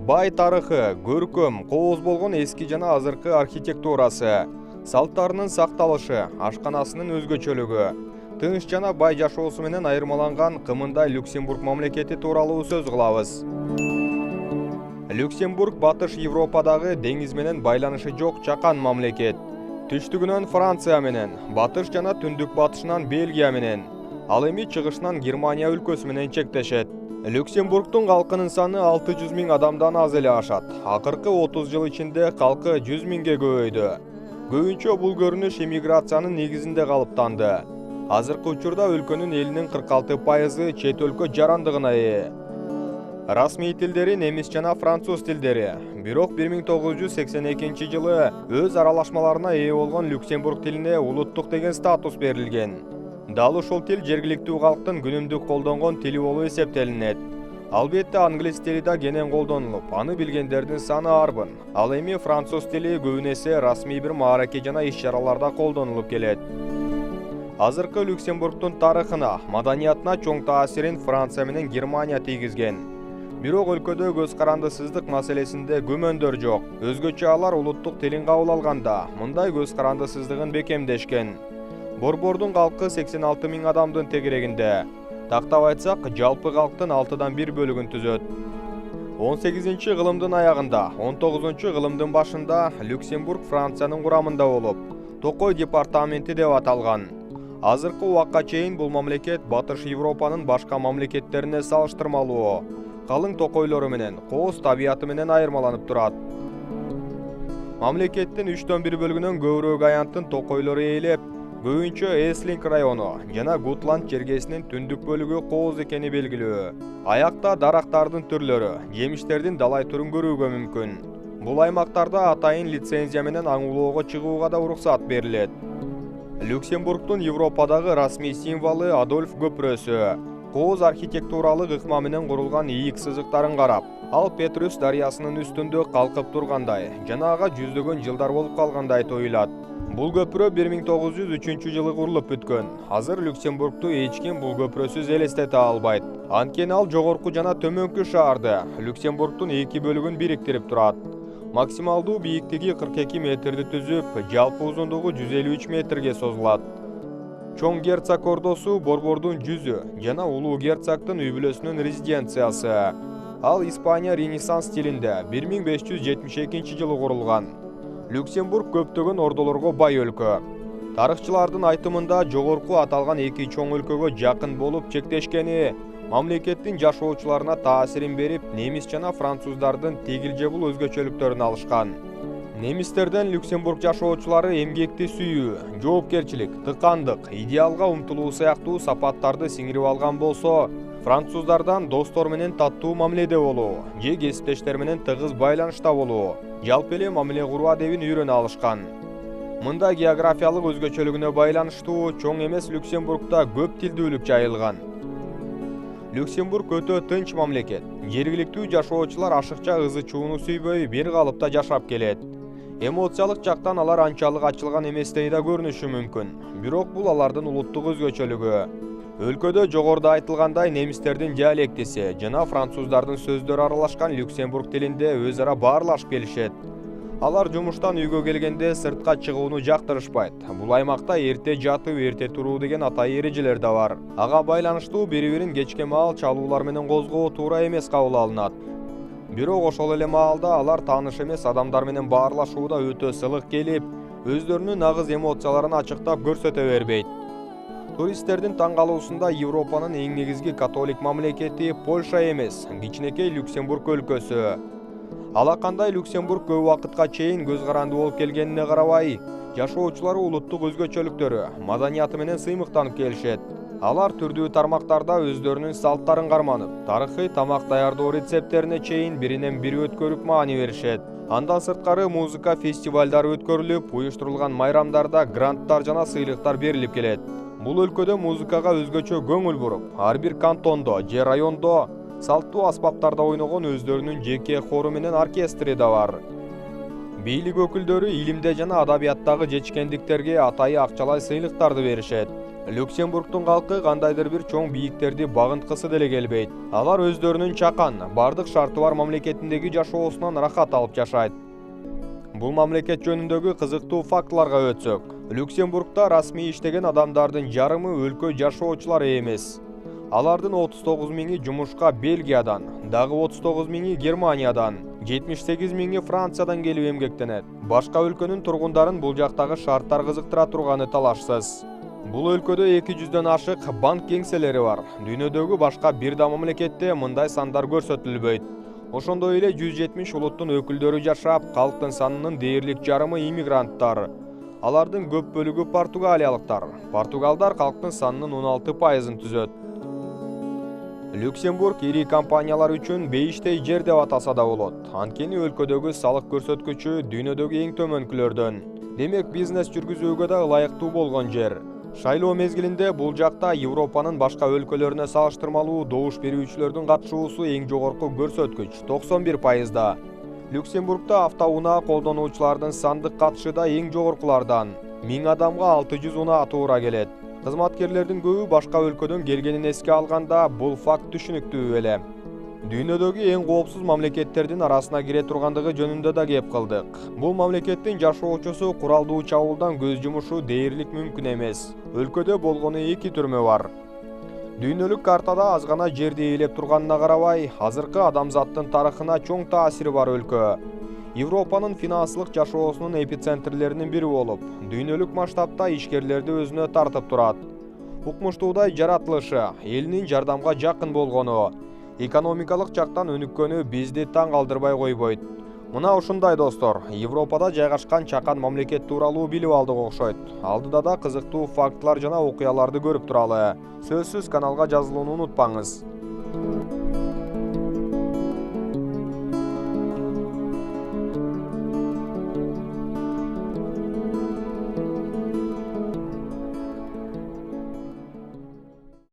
бай тарыхы, көркөм, кооз болгон эски жана азыркы архитектурасы, салттарынын сакталышы, ашканасынын өзгөчөлүгү, тынч жана бай жашоосу менен айырмаланган кымындай Люксембург мамлекети тууралуу сөз кылабыз. Люксембург батыш Европадагы деңиз менен байланышы жок чакан мамлекет. Түштүгүнөн Франция менен, батыш жана түндүк батышынан Бельгия менен, ал эми чыгышынан Германия өлкөсү менен чектешет. Люксембургдун калкынын саны 600 000 адамдан аз эле ашат. Акыркы 30 жыл ичинде калкы 100 000ге көбөйдү. Көбүнчө бул көрүнүш эмиграциянын негизинде калыптанды. Азыркы учурда өлкөнүн элинин 46% чет өлкө жарандыгына ээ. Расмий тилдери немис жана француз тилдери. Бирок 1982 жылы өз аралашмаларына ээ болгон Люксембург тилине улуттук деген статус берилген. Дал ушул тил жергиликтүү калктын күнүмдүк колдонгон тили болуп эсептелинет. Албетте англис тили да кенен колдонулуп, аны билгендердин саны арбын. Ал эми француз тили көбүнесе расмий бир маараке жана иш-чараларда колдонулуп келет. Азыркы Люксембургдун тарыхына, маданиятына чоң таасирин Франция менен Германия тийгизген. Бирок өлкөдө көз карандысыздык маселесинде күмөндөр жок. Өзгөчө алар улуттук тилин кабыл алганда мындай көз карандысыздыгын бекемдешкен. Борбордун калкы 86 000 адамдын тегерегинде. Тактап айтсак, жалпы калктын 6-дан 1 бөлүгүн түзөт. 18-чи кылымдын аягында, 19-чу кылымдын башында Люксембург Франциянын курамында болуп, Токой департаменти деп аталган. Азыркы убакка чейин бул мамлекет батыш Европанын башка мамлекеттерине салыштырмалуу калың токойлору менен, кооз табияты менен айырмаланып турат. Мамлекеттин 3-төн 1 бөлүгүнөн көбүрөөк аянттын токойлору ээлеп, көбүнчө Эслинг району жана Гутланд чергесинин түндүк бөлүгү кооз экени белгилүү. Аякта дарактардын түрлөрү, жемиштердин далай түрүн көрүүгө мүмкүн. Бул аймактарда атайын лицензия менен аң улоого чыгууга да уруксат берилет. Люксембургдун Европадагы расмий символу Адольф көпүрөсү. Кооз архитектуралык ыкма менен курулган ийик сызыктарын карап, ал Петрус дарыясынын үстүндө калкып тургандай, жана ага жүздөгөн жылдар болуп калгандай туюлат. Бул көпүрө 1903 жылы курулуп бүткөн. Азыр Люксембургду эч ким бул көпүрөсүз элестете албайт. Анткени ал жогорку жана төмөнкү шаарды, Люксембургдун 2 бөлүгүн бириктирип турат. Максималдуу бийиктиги 42 метрди түзүп, жалпы узундугу 153 метрге созулат. Чоң герцог ордосу борбордун жүзү жана улуу герцогдун үй бүлөсүнүн резиденциясы. Ал Испания Ренессанс стилинде 1572 жылы курулган. Люксембург көптөгөн ордолорго бай өлкө. Тарыхчылардын айтымында жогорку аталган эки чоң өлкөгө жакын болуп чектешкени мамлекеттин жашоочуларына таасирин берип, немис жана француздардын тегил же бул өзгөчөлүктөрүн алышкан. Немистерден Люксембург жашоочулары эмгекти сүйүү, жоопкерчилик, тыкандык, идеалга умтулуу сыяктуу сапаттарды сиңирип алган болсо, француздардан достор менен таттуу мамиледе болуу, же кесиптештер менен тыгыз байланышта болуу, жалпы эле мамиле куруу адебин үйрөнө алышкан. Мында географиялык өзгөчөлүгүнө байланыштуу чоң эмес Люксембургда көп тилдүүлүк жайылган. Люксембург өтө тынч мамлекет. Жергиликтүү жашоочулар ашыкча ызы чууну сүйбөй бир калыпта жашап келет. Эмоциялык жактан алар анчалык ачылган эместей да көрүнүшү мүмкүн. Бирок бул алардын улуттук өзгөчөлүгү. Өлкөдө жогоруда айтылгандай немистердин диалектиси жана француздардын сөздөрү аралашкан Люксембург тилинде өз ара баарлашып келишет. Алар жумуштан үйгө келгенде сыртка чыгууну жактырышпайт. Бул аймакта эрте жатып, эрте туруу деген атай эрежелер да бар. Ага байланыштуу бири-бирин кечке маал чалуулар менен козгоо туура эмес кабыл алынат. Бирок ошол эле маалда алар тааныш эмес адамдар менен баарлашууда өтө сылык келип, өздөрүнүн агыз эмоцияларын ачыктап көрсөтө бербейт. Туристтердин таң калуусунда Европанын эң негизги католик мамлекети Польша эмес, кичинекей Люксембург өлкөсү. Алакандай Люксембург көп убакытка чейин көз каранды болуп келгенине карабай, жашоочулары улуттук өзгөчөлүктөрү, маданияты менен сыймыктанып келишет. Алар түрдүү тармактарда өздөрүнүн салттарын карманып, тарыхый тамак даярдоо рецепттерине чейин биринен бири өткөрүп маани беришет. Андан сырткары музыка фестивалдары өткөрүлүп, уюштурулган майрамдарда гранттар жана сыйлыктар берилип келет. Бул өлкөдө музыкага өзгөчө көңүл буруп, ар бир кантондо же райондо салттуу аспаптарда ойногон өздөрүнүн жеке хору менен оркестри да бар. Бийлик өкүлдөрү илимде жана адабияттагы жетишкендиктерге атайы акчалай сыйлыктарды беришет. Люксембургтун калкы кандайдыр бир чоң бийиктерди багынткысы деле келбейт. Алар өздөрүнүн чакан, бардык шарты бар мамлекетиндеги жашоосунан рахат алып жашайт. Бул мамлекет жөнүндөгү кызыктуу фактыларга өтсөк, Люксембургда расмий иштеген адамдардын жарымы өлкө жашоочулар эмес. Алардын 39 миңи жумушка Бельгиядан, дагы 39 миңи Германиядан, 78 миңи Франциядан келип эмгектенет. Башка өлкөнүн тургундарын бул жактагы шарттар кызыктыра турганы талашсыз. Бул өлкөдө 200дөн ашык банк кеңселери бар. Дүйнөдөгү башка бир да мамлекетте мындай сандар көрсөтүлбөйт. Ошондой эле 170 улуттун өкүлдөрү жашап, калктын санынын дээрлик жарымы иммигранттар. Алардын көп бөлүгү португалиялыктар. Португалдар калктын санынын 16%-ын түзөт. Люксембург ири компаниялар үчүн бейиштей жер деп атаса да болот. Анткени өлкөдөгү салык көрсөткүчү дүйнөдөгү эң төмөнкүлөрдөн. Демек, бизнес жүргүзүүгө да ылайыктуу болгон жер. Шайлоо мезгилинде бул жакта Европанын башка өлкөлөрүнө салыштырмалуу добуш берүүчүлөрдүн катышуусу эң жогорку көрсөткүч 91%. Люксембургда автоунаа колдонуучулардын сандык катышы да эң жогоркулардан. 1000 адамга 600 унаа туура келет. Кызматкерлердин көбү башка өлкөдөн келгенин эске алганда, бул факт түшүнүктүү эле. Дүйнөдөгү эң коопсуз мамлекеттердин арасына кире тургандыгы жөнүндө да кеп кылдык. Бул мамлекеттин жашоочусу куралдуу чабуулдан көз жумушу дээрлик мүмкүн эмес. Өлкөдө болгону 2 түрмө бар. Дүйнөлүк картада аз гана жерди ээлеп турганына карабай, азыркы адамзаттын тарыхына чоң таасири бар өлкө. Европанын финансылык жашоосунун эпицентрлеринин бири болуп, дүйнөлүк масштабта ишкерлерди өзүнө тартып турат. Укмуштуудай жаратылышы, элинин жардамга жакын болгону, экономикалык жактан өнүккөнү бизди таң калтырбай койбойт. Мына ушундай достор, Европада жайгашкан чакан мамлекет тууралуу билип алдык окшойт. Алдыда да кызыктуу фактылар жана окуяларды көрүп туралы. Сөзсүз каналга жазылууну унутпаңыз.